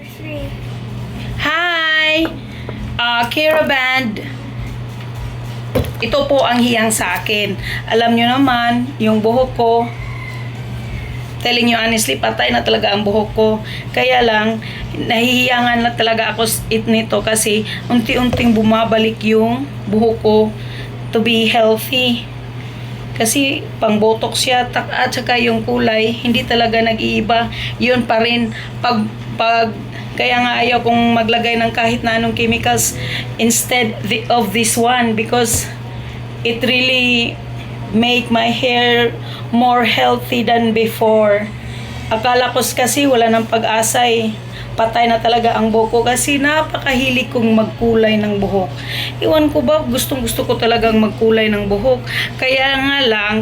Three. Hi! Kira Band. Ito po ang hiyang sa akin. Alam nyo naman, yung buhok ko, telling you honestly, patay na talaga ang buhok ko. Kaya lang, nahihiyangan na talaga ako nito kasi unti-unting bumabalik yung buhok ko to be healthy. Kasi pang botox siya at saka yung kulay hindi talaga nag-iiba, yun pa rin pag kaya nga ayaw kong maglagay ng kahit na anong chemicals instead of this one because it really make my hair more healthy than before. Akala ko kasi wala ng pag-asa eh. Patay na talaga ang buhok ko kasi napakahilig kong magkulay ng buhok. Iwan ko ba, gustong gusto ko talagang magkulay ng buhok. Kaya nga lang,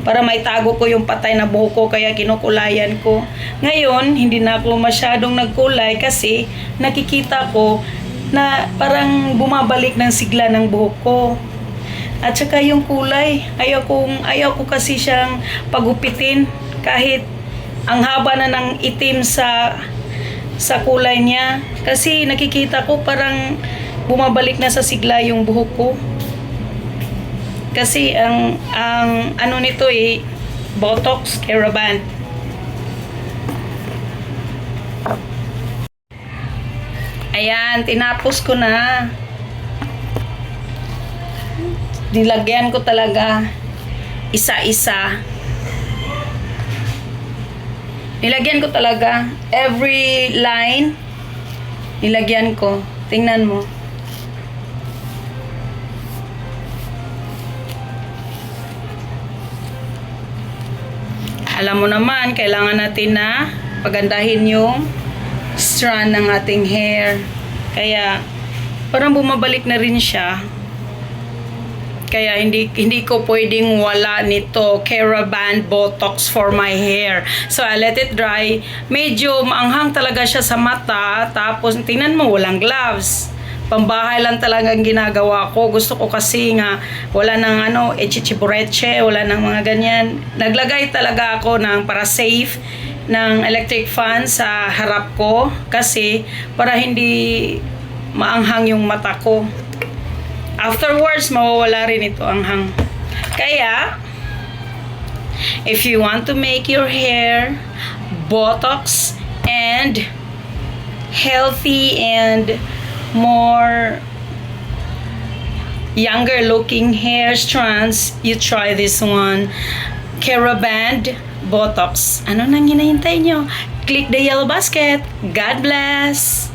para maitago ko yung patay na buhok ko kaya kinukulayan ko. Ngayon, hindi na ako masyadong nagkulay kasi nakikita ko na parang bumabalik ng sigla ng buhok ko. At saka yung kulay, ayaw ko kasi siyang pagupitin kahit ang haba na ng itim sa kulay niya. Kasi nakikita ko parang bumabalik na sa sigla yung buhok ko. Kasi ang ano nito eh, Botox, Keraban. Ayan, tinapos ko na. Nilagyan ko talaga isa-isa. Nilagyan ko talaga every line. Nilagyan ko. Tingnan mo. Alam mo naman, kailangan natin na pagandahin yung strand ng ating hair. Kaya, parang bumabalik na rin siya. Kaya hindi ko pwedeng wala nito Keraban Botox for my hair. So I let it dry. Medyo maanghang talaga siya sa mata. Tapos tingnan mo, walang gloves. Pambahay lang talagang ginagawa ko. Gusto ko kasi nga wala nang echichibureche, wala nang mga ganyan. Naglagay talaga ako ng para safe ng electric fan sa harap ko kasi para hindi maanghang yung mata ko. Afterwards, mawawala rin ito ang hang. Kaya, if you want to make your hair Botox and healthy and more younger looking hair strands, you try this one. Keraban Botox. Ano nang hinahintay nyo? Click the yellow basket. God bless!